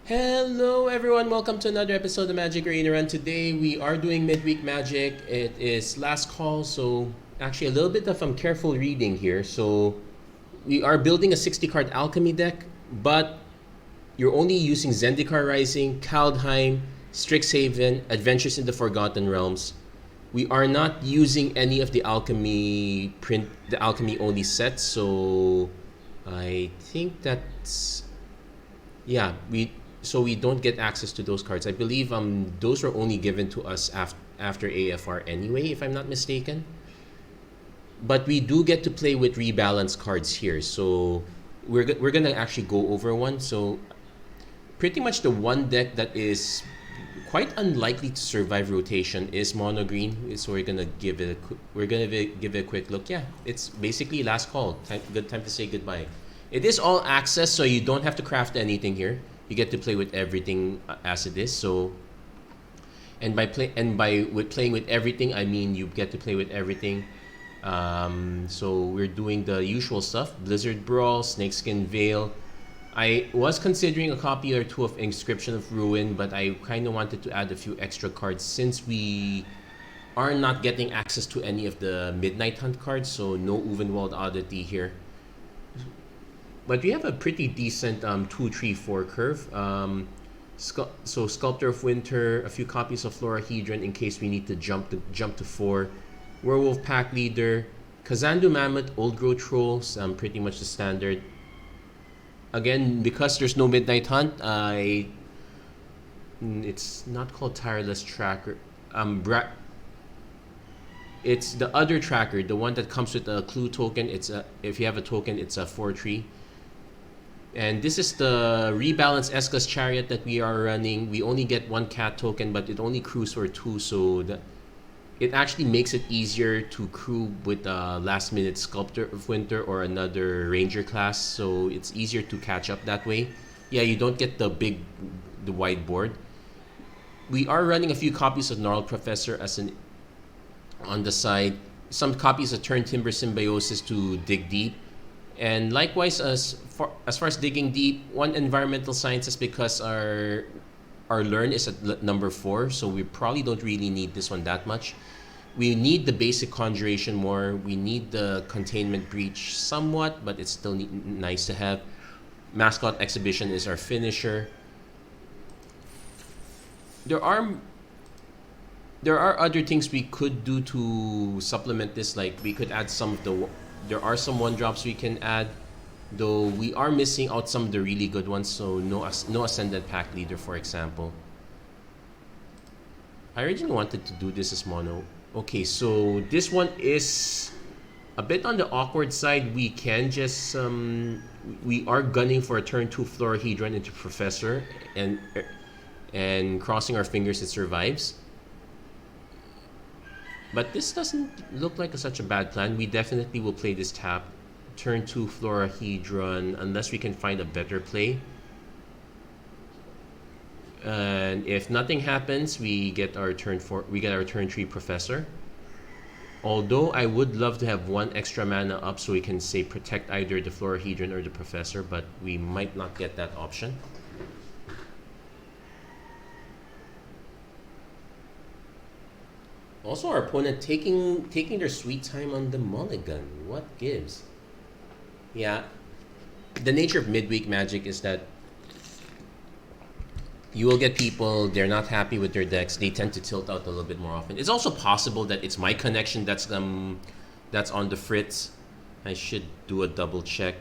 Hello everyone, welcome to another episode of Magic Arena Run. Today we are doing Midweek Magic. It is last call, so actually a little bit of careful reading here. So we are building a 60 card Alchemy deck, but you're only using Zendikar Rising, Kaldheim, Strixhaven, Adventures in the Forgotten Realms. We are not using any of the Alchemy only sets, so I think that's we don't get access to those cards. I believe those were only given to us after AFR anyway, if I'm not mistaken. But we do get to play with rebalance cards here, so we're gonna actually go over one. So pretty much the one deck that is quite unlikely to survive rotation is mono green. So we're gonna give it a quick look. Yeah, it's basically last call. Good time to say goodbye. It is all access, so you don't have to craft anything here. You get to play with everything as it is. So, with playing with everything, I mean you get to play with everything. So we're doing the usual stuff: Blizzard Brawl, Snakeskin Veil. I was considering a copy or two of Inscription of Ruin, but I kind of wanted to add a few extra cards since we are not getting access to any of the Midnight Hunt cards. So no Uvenwald Oddity here. But we have a pretty decent 2-3-4 curve. So Sculptor of Winter, a few copies of Florahedron in case we need to jump to 4. Werewolf Pack Leader, Kazandu Mammoth, Old Growth Trolls, pretty much the standard. Again, because there's no Midnight Hunt, it's not called Tireless Tracker. It's the other tracker, the one that comes with a clue token. If you have a token, it's a 4-3. And this is the rebalance Esca's Chariot that we are running. We only get one cat token, but it only crews for 2, so it actually makes it easier to crew with a last minute Sculptor of Winter or another Ranger class, so it's easier to catch up that way. Yeah, you don't get the wide board. We are running a few copies of Gnarled Professor on the side. Some copies of Turn Timber Symbiosis to dig deep. And likewise, as far as digging deep, one environmental sciences because our learn is at number 4, so we probably don't really need this one that much. We need the basic conjuration more. We need the containment breach somewhat, but it's still nice to have. Mascot Exhibition is our finisher. There are other things we could do to supplement this, like we could add there are some 1-drops we can add, though we are missing out some of the really good ones, so no Ascended Pack Leader, for example. I originally wanted to do this as mono. Okay, so this one is a bit on the awkward side. We can just we are gunning for a turn 2 Florahedron into Professor and crossing our fingers it survives. But this doesn't look like such a bad plan. We definitely will play this tap. Turn 2 Florahedron, unless we can find a better play. And if nothing happens, we get our turn 3 Professor. Although I would love to have one extra mana up so we can say protect either the Florahedron or the Professor, but we might not get that option. Also, our opponent taking their sweet time on the mulligan. What gives? Yeah, the nature of Midweek Magic is that you will get people, they're not happy with their decks. They tend to tilt out a little bit more often. It's also possible that it's my connection that's on the fritz. I should do a double check.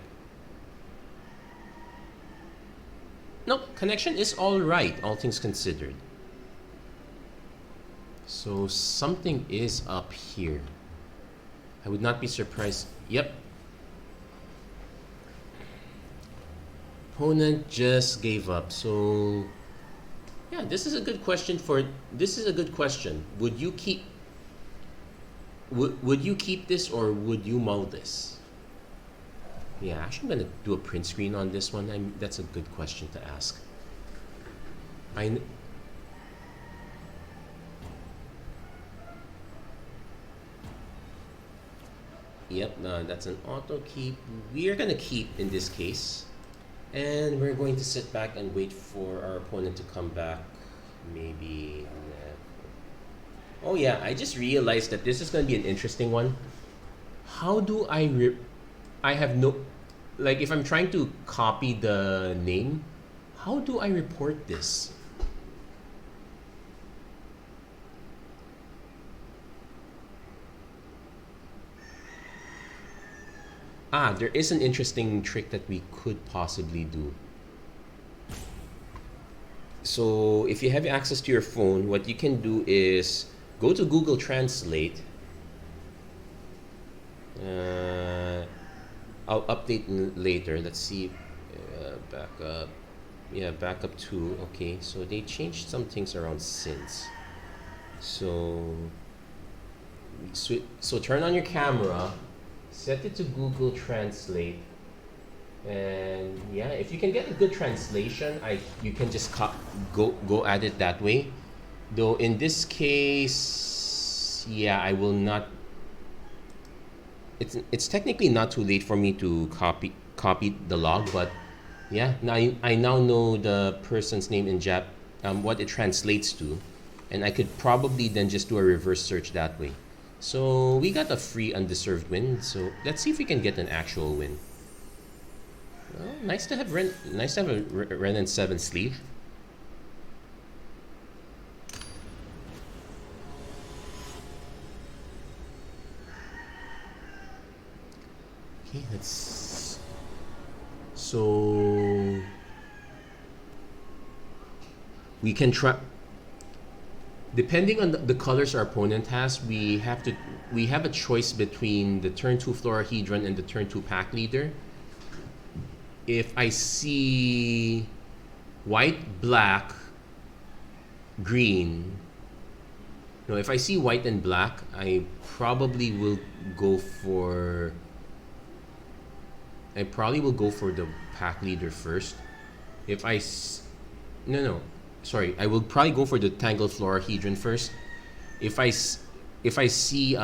Nope, connection is all right, all things considered. So something is up here. I would not be surprised. Yep. Opponent just gave up. So yeah, this is a good question. Would you keep would you keep this or would you mull this? Yeah, actually I'm gonna do a print screen on this one. That's a good question to ask. Yep, that's an auto keep. We are gonna keep in this case. And we're going to sit back and wait for our opponent to come back. Maybe. Oh yeah, I just realized that this is going to be an interesting one. How do I have no... Like, if I'm trying to copy the name, how do I report this? Ah, there is an interesting trick that we could possibly do. So if you have access to your phone, what you can do is go to Google Translate. I'll update later. Let's see. Backup. Yeah, backup 2. Okay, so they changed some things around since. So turn on your camera, set it to Google Translate, and yeah, if you can get a good translation, you can just go at it that way. Though in this case, yeah, I will not. It's technically not too late for me to copy the log, but yeah, now I now know the person's name in what it translates to, and I could probably then just do a reverse search that way. So we got a free undeserved win. So let's see if we can get an actual win. Well, nice to have a Ren and 7 sleeve. Okay, let's. So we can try. Depending on the colors our opponent has, we have a choice between the turn 2 Florahedron and the turn 2 Pack Leader. If I see white, black, green, no, if I see white and black, I probably will go for the Pack Leader first. If I no, sorry, I will probably go for the Tangled Florahedron first. If I see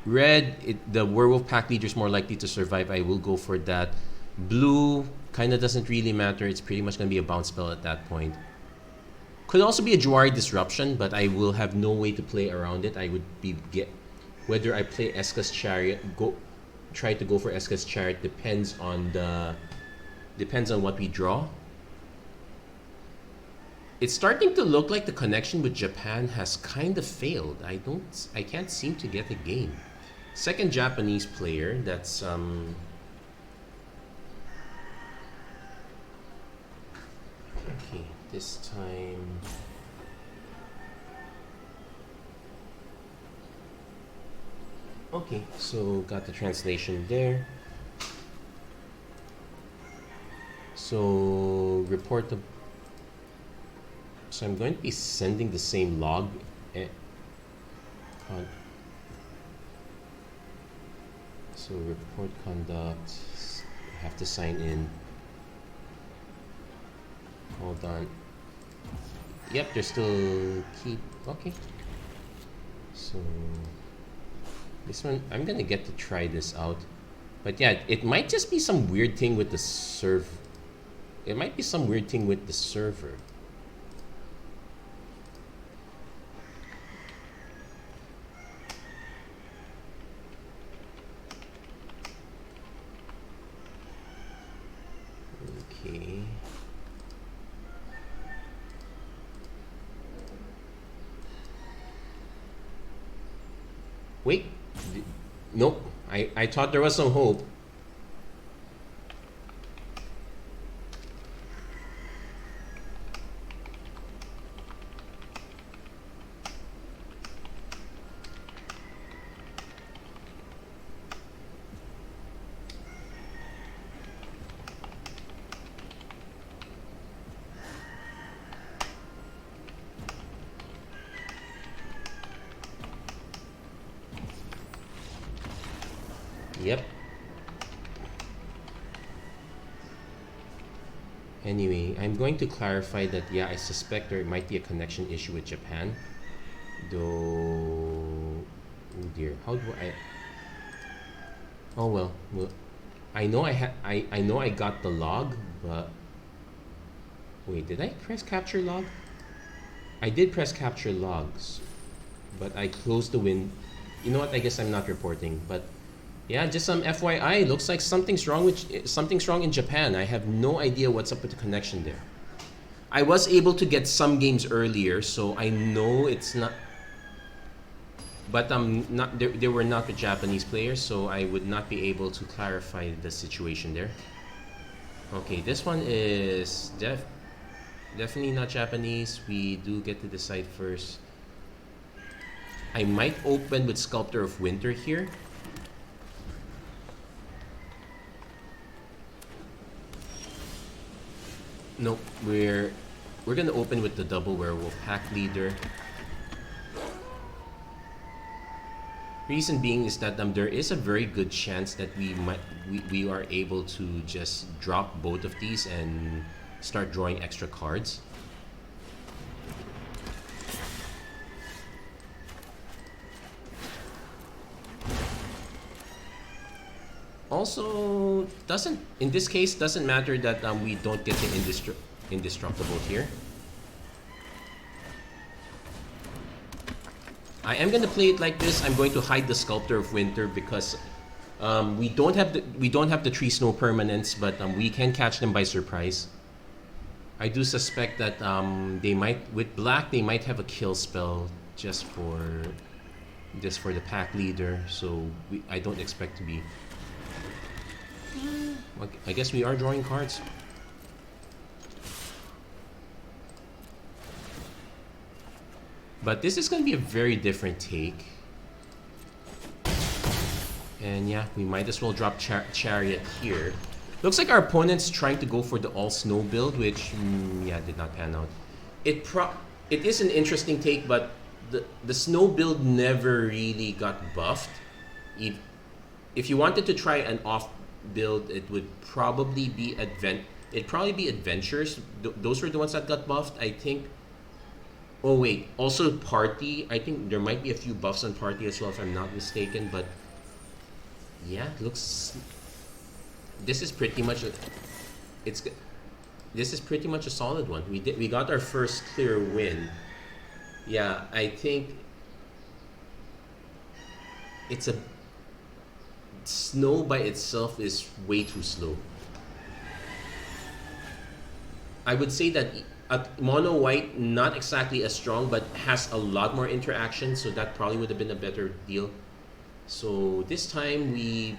red, the Werewolf Pack Leader is more likely to survive. I will go for that. Blue kind of doesn't really matter. It's pretty much going to be a bounce spell at that point. Could also be a Jwari Disruption, but I will have no way to play around it. I would whether I play Eska's Chariot, try to go for Eska's Chariot depends on what we draw. It's starting to look like the connection with Japan has kind of failed. I can't seem to get a game. Second Japanese player that's okay, this time okay, so got the translation there. So report the. So I'm going to be sending the same log. So report conduct. I have to sign in. Hold on. Yep, there's still key. Okay. So this one, I'm gonna get to try this out. But yeah, it might just be some weird thing with the server. It might be some weird thing with the server. Okay. Wait. Nope. I thought there was some hope. Yep. Anyway, I'm going to clarify that, yeah, I suspect there might be a connection issue with Japan. Though, oh dear, how do I... Oh well, I know I got the log, but wait, did I press capture log? I did press capture logs, but I closed the win. You know what? I guess I'm not reporting, but yeah, just some FYI. Looks like something's wrong in Japan. I have no idea what's up with the connection there. I was able to get some games earlier, so I know it's not. But not there were not the Japanese players, so I would not be able to clarify the situation there. Okay, this one is definitely not Japanese. We do get to decide first. I might open with Sculptor of Winter here. Nope, we're gonna open with the double werewolf pack leader. Reason being is that there is a very good chance that we are able to just drop both of these and start drawing extra cards. Also, in this case doesn't matter that we don't get the indestructible here. I am gonna play it like this. I'm going to hide the Sculptor of Winter because we don't have the Tree Snow permanents, but we can catch them by surprise. I do suspect that they might, with black, they might have a kill spell just for the pack leader. So I don't expect to be. I guess we are drawing cards. But this is going to be a very different take. And yeah, we might as well drop Chariot here. Looks like our opponent's trying to go for the all-snow build, which, yeah, did not pan out. It is an interesting take, but the snow build never really got buffed. If you wanted to try an off build, it would probably be Adventures. Those were the ones that got buffed, I think. Oh wait, also Party. I think there might be a few buffs on Party as well, if I'm not mistaken. But yeah, looks. This is pretty much this is pretty much a solid one. We got our first clear win. Yeah, I think it's a snow by itself is way too slow. I would say that mono white, not exactly as strong, but has a lot more interaction, so that probably would have been a better deal. So this time we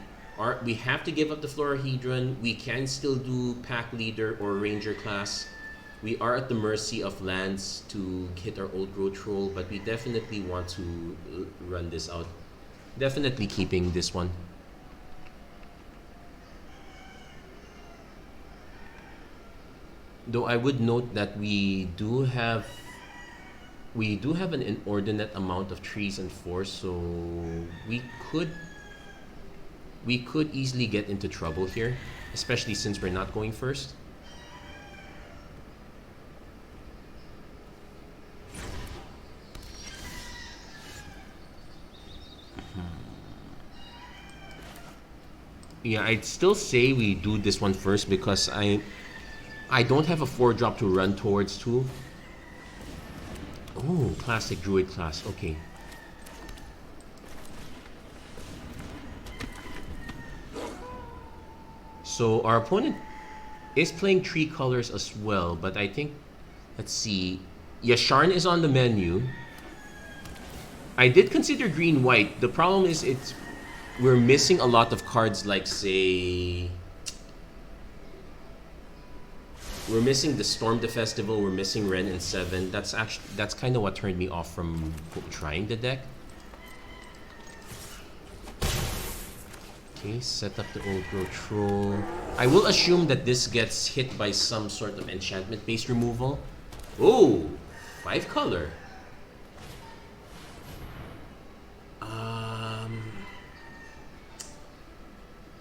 have to give up the Florahedron. We can still do pack leader or ranger class. We are at the mercy of lands to hit our old growth troll, but we definitely want to run this out. Definitely keeping this one. Though I would note that we do have an inordinate amount of trees and forests, so we could easily get into trouble here, especially since we're not going first. Yeah, I'd still say we do this one first because I don't have a 4-drop to run towards too. Oh, classic druid class. Okay. So our opponent is playing 3 colors as well, but I think, let's see. Yasharn is on the menu. I did consider green-white. The problem is we're missing a lot of cards, like say we're missing the Storm the Festival, we're missing Ren and 7. That's kind of what turned me off from trying the deck. Okay, set up the old growth troll. I will assume that this gets hit by some sort of enchantment-based removal. Oh, 5 color.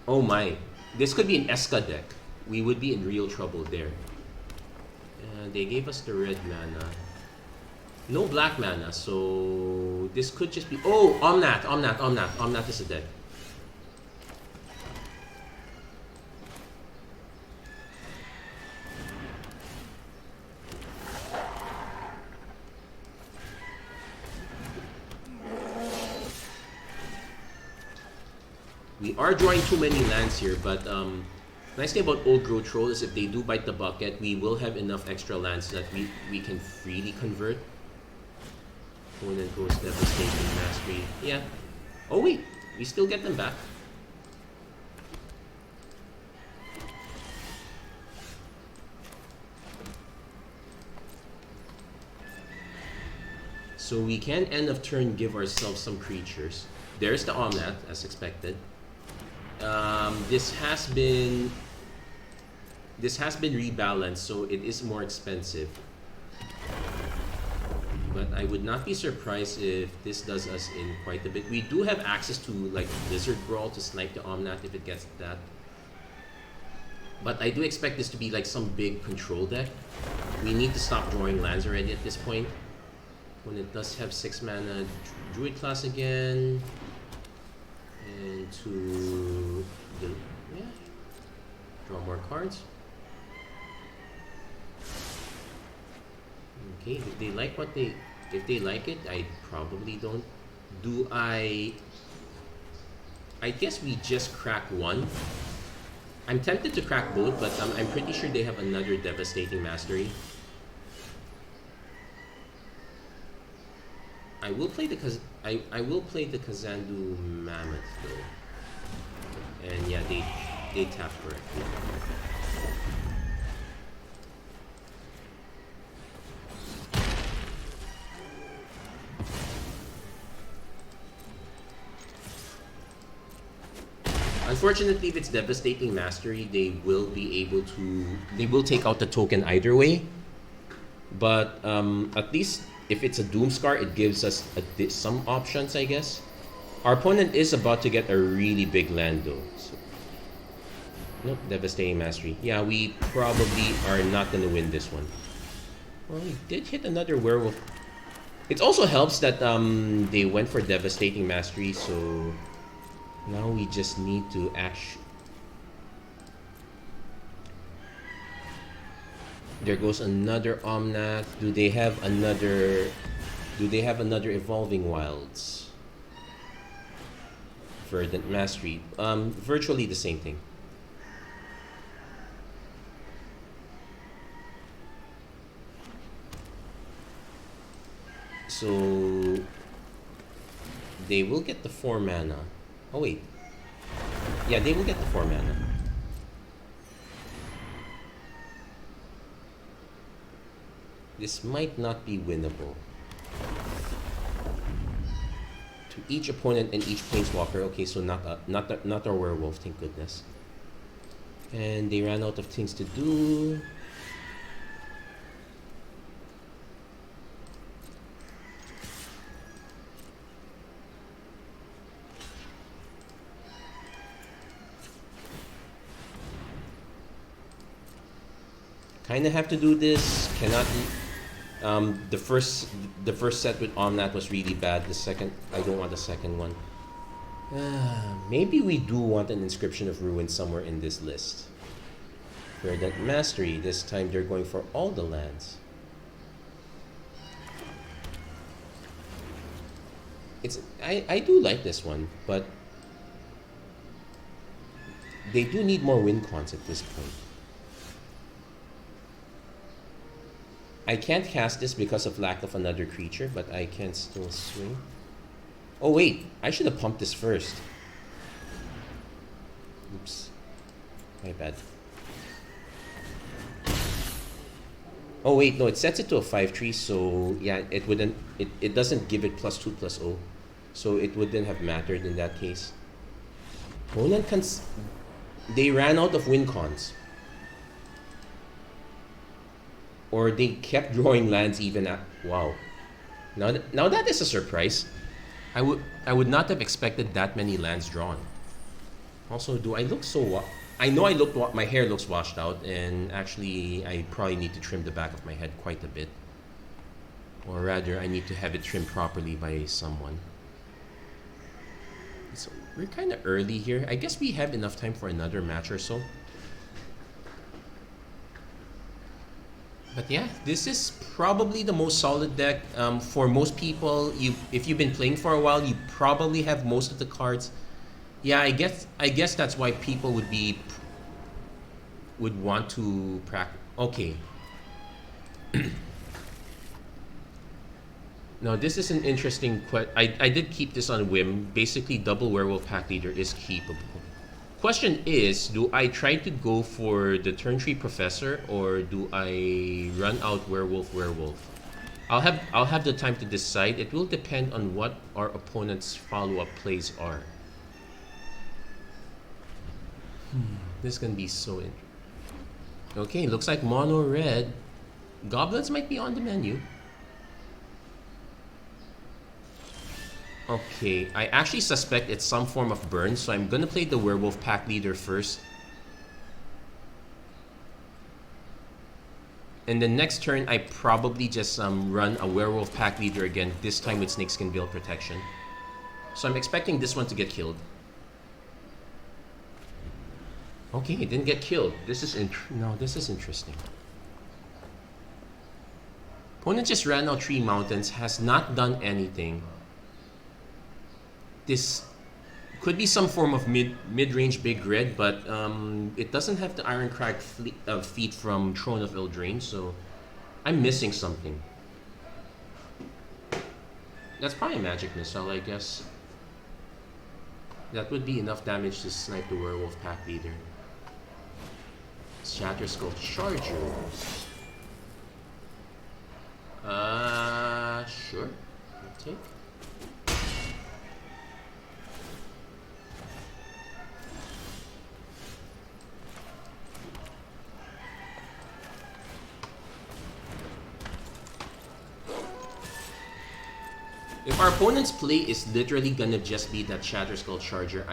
Oh my, this could be an Eska deck. We would be in real trouble there. They gave us the red mana. No black mana, so this could just be... Oh, Omnath is a deck. We are drawing too many lands here, but nice thing about Old Growth Troll is if they do bite the bucket, we will have enough extra lands that we can freely convert. Opponent goes Devastating Mastery. Yeah. Oh wait, we still get them back. So we can end of turn give ourselves some creatures. There's the Omnath, as expected. This has been rebalanced, so it is more expensive. But I would not be surprised if this does us in quite a bit. We do have access to like Lizard Brawl to snipe the Omnath if it gets that. But I do expect this to be like some big control deck. We need to stop drawing lands already at this point. When it does have 6 mana Druid class again. And to draw more cards. Okay, if they like it, I probably don't. I guess we just crack one. I'm tempted to crack both, but I'm pretty sure they have another Devastating Mastery. I will play the Kazandu Mammoth though. And yeah, they tap correctly. Unfortunately, if it's Devastating Mastery, they will take out the token either way. But at least if it's a Doomscar, it gives us some options, I guess. Our opponent is about to get a really big land though. So, nope, Devastating Mastery. Yeah, we probably are not going to win this one. Well, we did hit another Werewolf. It also helps that they went for Devastating Mastery, so now we just need to There goes another Omnath. Do they have another Evolving Wilds? Verdant Mastery. Virtually the same thing. So they will get the 4 mana. Oh wait. Yeah, they will get the 4 mana. This might not be winnable. To each opponent and each planeswalker. Okay, so not our werewolf, thank goodness. And they ran out of things to do. Kinda have to do this. Cannot. The first set with Omnath was really bad. The second, I don't want the second one. Maybe we do want an Inscription of Ruin somewhere in this list. Verdant Mastery. This time they're going for all the lands. I do like this one, but they do need more win cons at this point. I can't cast this because of lack of another creature, but I can still swing. Oh wait, I should have pumped this first. Oops. My bad. Oh wait, no, it sets it to a 5/3, so yeah, it doesn't give it +2/+0. So it wouldn't have mattered in that case. They ran out of win cons. Or they kept drawing lands even at... Wow. Now that is a surprise. I would not have expected that many lands drawn. Also, do I look so... I know my hair looks washed out, and actually I probably need to trim the back of my head quite a bit. Or rather, I need to have it trimmed properly by someone. So we're kind of early here. I guess we have enough time for another match or so. But yeah, this is probably the most solid deck. For most people, if you've been playing for a while, you probably have most of the cards. Yeah, I guess that's why people would want to practice. Okay. Now this is an interesting I did keep this on whim. Basically, double werewolf pack leader is keepable. Question is, do I try to go for the turn 3 professor, or do I run out werewolf? I'll have the time to decide. It will depend on what our opponent's follow-up plays are. This is gonna be so interesting. Okay, looks like mono red. Goblins might be on the menu. Okay, I actually suspect it's some form of burn, so I'm gonna play the werewolf pack leader first. And the next turn, I probably just run a werewolf pack leader again, this time with snakeskin veil protection. So I'm expecting this one to get killed. Okay, it didn't get killed. This is interesting. Opponent just ran out 3 mountains, has not done anything. This could be some form of mid-range big red, but it doesn't have the Iron Crag feat from Throne of Eldraine, so I'm missing something. That's probably a magic missile, I guess. That would be enough damage to snipe the werewolf pack leader. Shatter Skull Charger. Sure. I'll take. If our opponent's play is literally gonna just be that Shatter Skull Charger,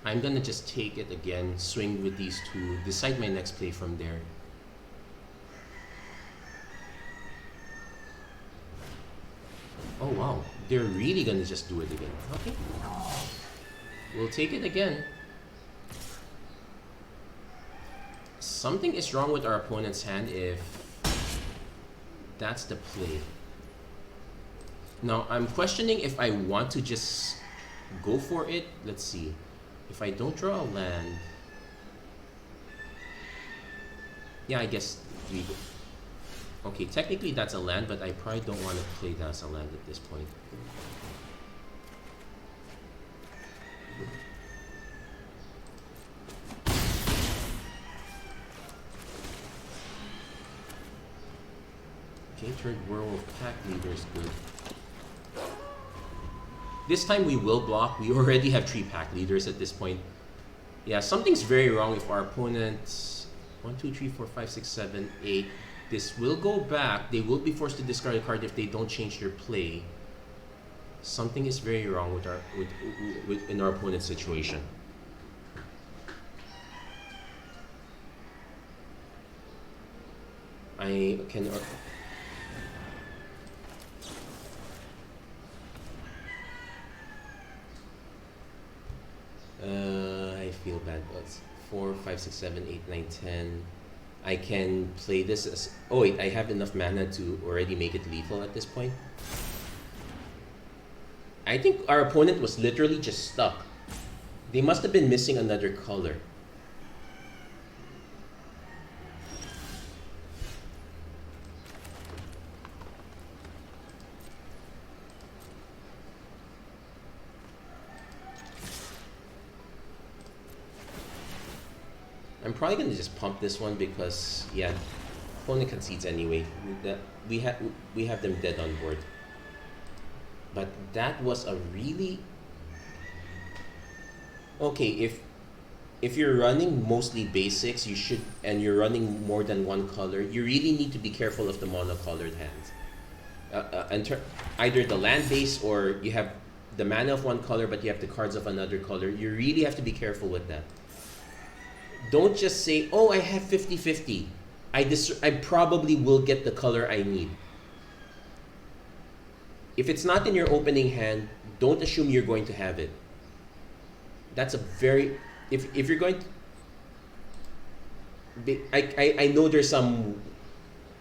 I'm gonna just take it again, swing with these two, decide my next play from there. Oh wow, they're really gonna just do it again. Okay. We'll take it again. Something is wrong with our opponent's hand if that's the play. Now, I'm questioning if I want to just go for it. Let's see. If I don't draw a land... Yeah, I guess we go. Okay, technically that's a land, but I probably don't want to play that as a land at this point. Okay, third werewolf pack leader is good. This time we will block. We already have 3 pack leaders at this point. Yeah, something's very wrong if our opponents... 1, 2, 3, 4, 5, 6, 7, 8. This will go back. They will be forced to discard a card if they don't change their play. Something is very wrong with in our opponent's situation. I can... I feel bad, but 4, 5, 6, 7, 8, 9, 10. I can play this as... Oh wait, I have enough mana to already make it lethal at this point. I think our opponent was literally just stuck. They must have been missing another color. I'm probably gonna just pump this one because, yeah, opponent concedes anyway. We have them dead on board. But that was a really... Okay, if you're running mostly basics, you should, and you're running more than one color, you really need to be careful of the monocolored hands. Either the land base, or you have the mana of one color but you have the cards of another color. You really have to be careful with that. Don't just say, oh, I have 50-50. I probably will get the color I need. If it's not in your opening hand, don't assume you're going to have it. That's a very... If you're going to... I know there's some...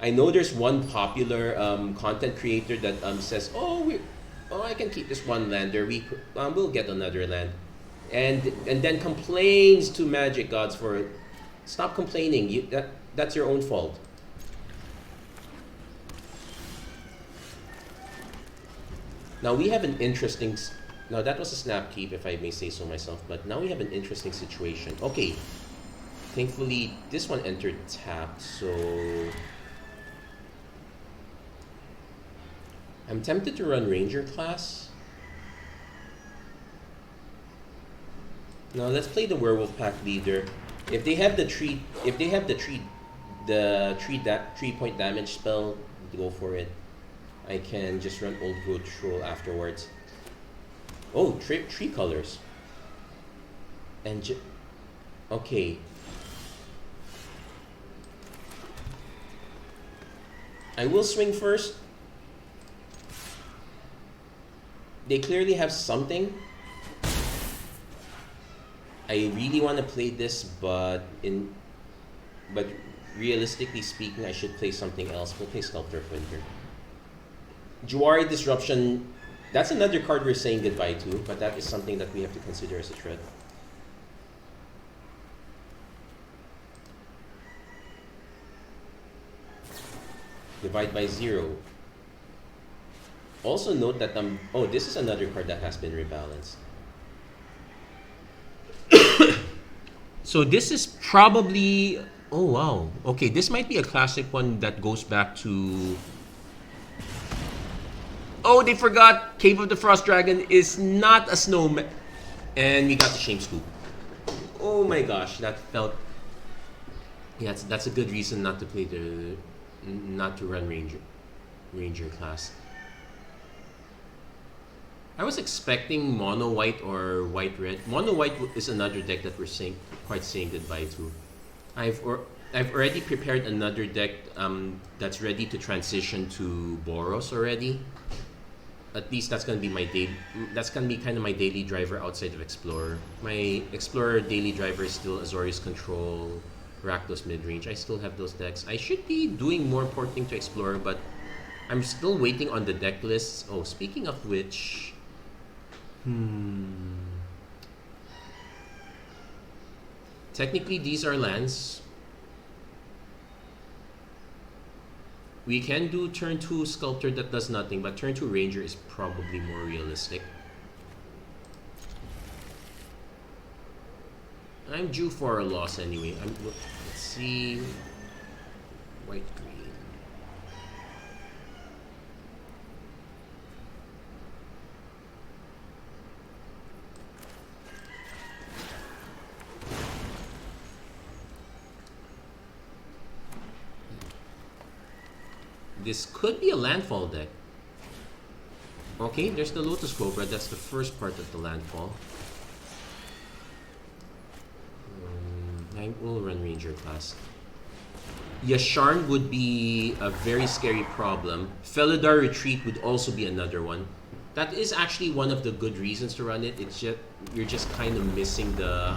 I know there's one popular content creator that says, oh, Oh, I can keep this one lander. We'll get another land. And then complains to Magic Gods for it. Stop complaining. That's your own fault. Now we have an interesting... Now that was a snap keep, if I may say so myself. But now we have an interesting situation. Okay. Thankfully, this one entered tapped, so... I'm tempted to run Ranger class. Now let's play the Werewolf Pack leader. If they have the 3-point damage spell, go for it. I can just run Old Growth Troll afterwards. Oh, tree colors. And okay. I will swing first. They clearly have something. I really want to play this, but realistically speaking, I should play something else. We'll play Sculptor of Winter. Juari Disruption, that's another card we're saying goodbye to, but that is something that we have to consider as a threat. Divide by 0. Also note that oh, this is another card that has been rebalanced. So this is probably... Oh, wow. Okay, this might be a classic one that goes back to... Oh, they forgot Cave of the Frost Dragon is not a snowman. And we got the Shame Scoop. Oh my gosh, that felt... Yeah, that's a good reason not to play not to run Ranger class. I was expecting mono white or white red. Mono white is another deck that we're saying goodbye to. I've already prepared another deck that's ready to transition to Boros already. At least that's gonna be kind of my daily driver outside of Explorer. My Explorer daily driver is still Azorius Control, Rakdos Midrange. I still have those decks. I should be doing more porting to Explorer, but I'm still waiting on the deck lists. Oh, speaking of which... Technically, these are lands. We can do turn 2 Sculptor that does nothing, but turn 2 Ranger is probably more realistic. I'm due for a loss anyway. Let's see. White, green. This could be a landfall deck. Okay, there's the Lotus Cobra. That's the first part of the landfall. I will run Ranger class. Yasharn would be a very scary problem. Felidar Retreat would also be another one. That is actually one of the good reasons to run it. It's just we're just kind of missing the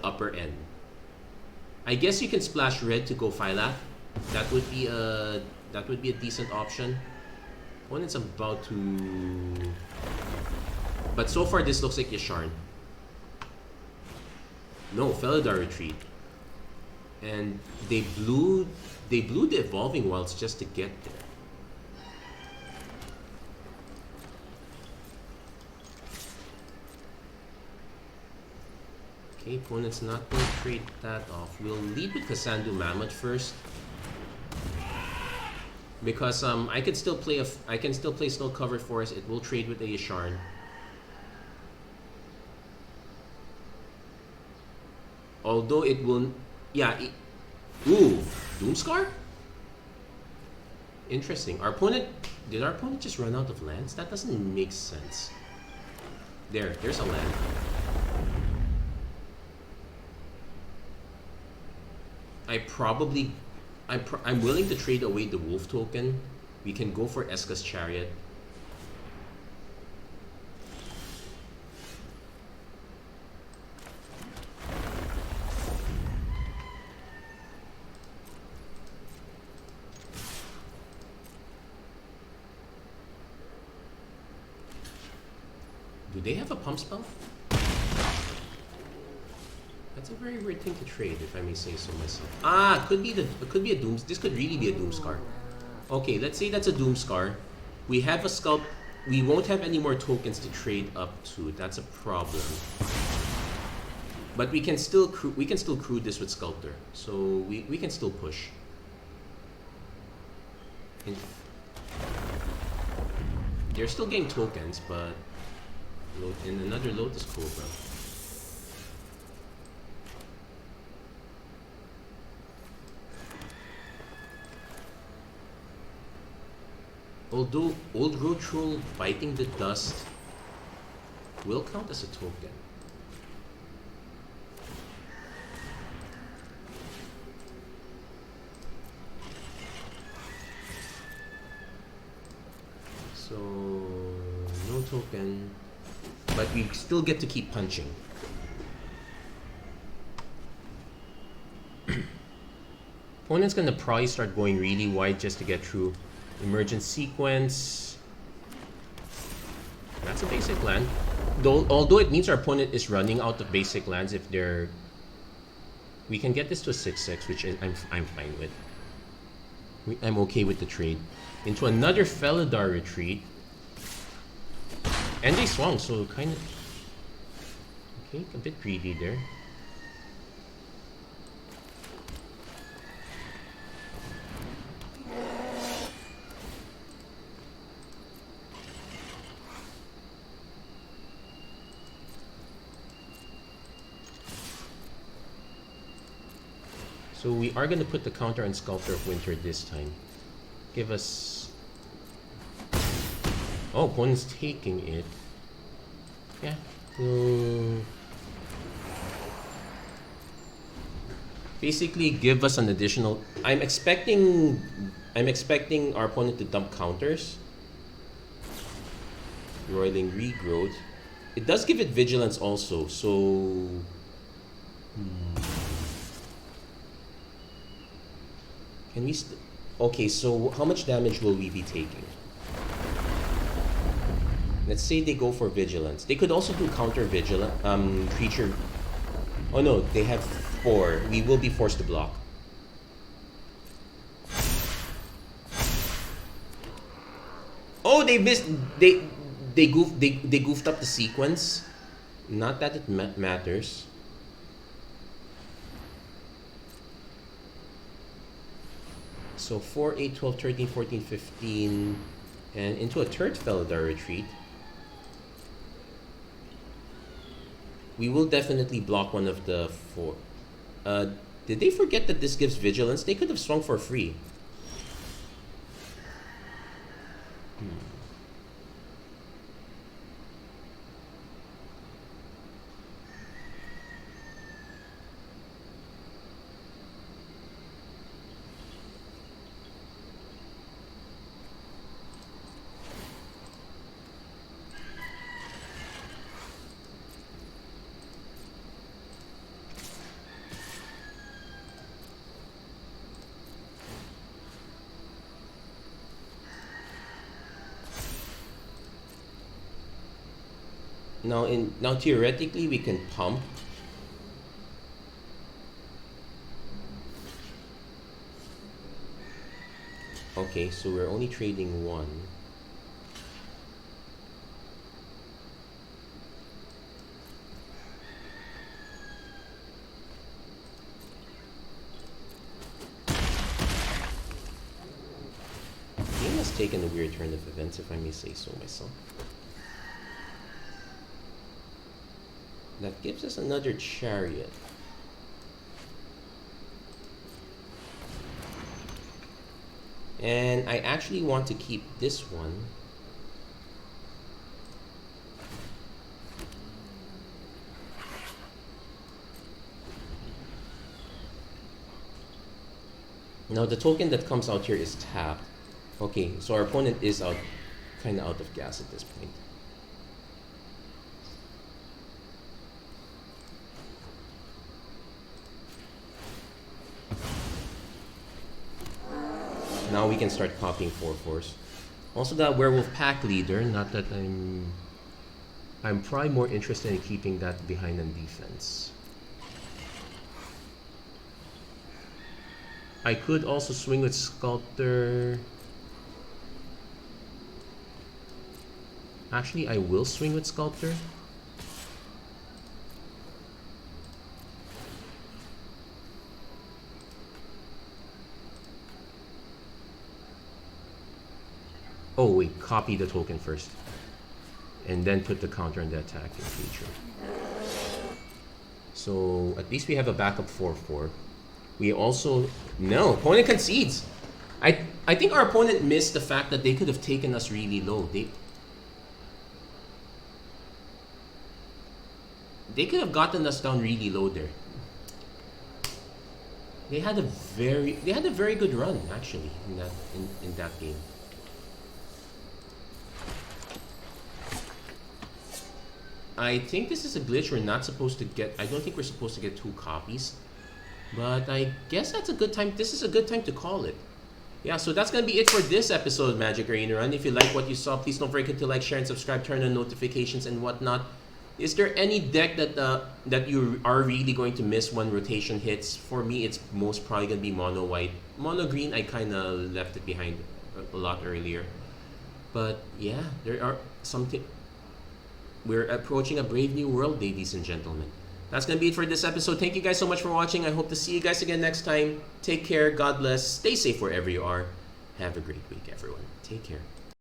upper end. I guess you can splash red to go Phylath. That would be a decent option. When it's about to... But so far this looks like Yasharn. No, Felidar Retreat. And they blew the Evolving Wilds just to get there. Okay, opponent's not going to trade that off. We'll lead with Kasandu Mammoth first. Because I can still play Snow Covered Forest. It will trade with a Yasharn. Although it will, yeah. Ooh, Doomscar. Interesting. Did our opponent just run out of lands? That doesn't make sense. There's a land. I'm willing to trade away the Wolf token. We can go for Eska's Chariot. Do they have a pump spell? That's a very weird thing to trade, if I may say so myself. Ah, could be a doom. This could really be a Doomscar. Okay, let's say that's a Doomscar. We have a sculpt. We won't have any more tokens to trade up to. That's a problem. But we can still crew this with Sculptor, so we can still push. They're still getting tokens, but in another Lotus Cobra. Although Old Road Troll biting the dust will count as a token. So no token, but we still get to keep punching. Opponent's gonna probably start going really wide just to get through. Emergent Sequence. That's a basic land. Although it means our opponent is running out of basic lands if they're... We can get this to a 6/6, which I'm fine with. I'm okay with the trade. Into another Felidar Retreat. And they swung, so kind of... Okay, a bit greedy there. So we are going to put the counter on Sculptor of Winter this time. Give us... Oh, opponent's taking it. Yeah. Basically, give us an additional... I'm expecting our opponent to dump counters. Roiling Regrowth. It does give it Vigilance also, so... Can we... Okay, so how much damage will we be taking? Let's say they go for Vigilance. They could also do counter Vigilance, creature... Oh no, they have 4. We will be forced to block. Oh, they missed... They goofed up the sequence. Not that it matters. So 4, 8, 12, 13, 14, 15, and into a third Felidar Retreat. We will definitely block one of the 4. Did they forget that this gives Vigilance? They could have swung for free. Now theoretically we can pump. Okay, so we're only trading 1. Game has taken a weird turn of events, if I may say so myself. That gives us another Chariot. And I actually want to keep this one. Now the token that comes out here is tapped. Okay, so our opponent is kind of out of gas at this point. Now we can start copying 4/4s. Also that Werewolf Pack Leader, not that I'm I'm probably more interested in keeping that behind on defense. I could also swing with Sculptor. Actually, I will swing with Sculptor. Oh wait, copy the token first. And then put the counter on the attacking creature. So at least we have a backup 4/4. We also... No, opponent concedes. I think our opponent missed the fact that they could have taken us really low. They could have gotten us down really low there. They had a very good run actually in that game. I think this is a glitch we're not supposed to get. I don't think we're supposed to get 2 copies. But I guess that's a good time. This is a good time to call it. Yeah, so that's going to be it for this episode of Magic Arena Run. If you like what you saw, please don't forget to like, share, and subscribe, turn on notifications and whatnot. Is there any deck that you are really going to miss when rotation hits? For me, it's most probably going to be Mono White. Mono Green, I kind of left it behind a lot earlier. But yeah, there are something... We're approaching a brave new world, ladies and gentlemen. That's going to be it for this episode. Thank you guys so much for watching. I hope to see you guys again next time. Take care. God bless. Stay safe wherever you are. Have a great week, everyone. Take care.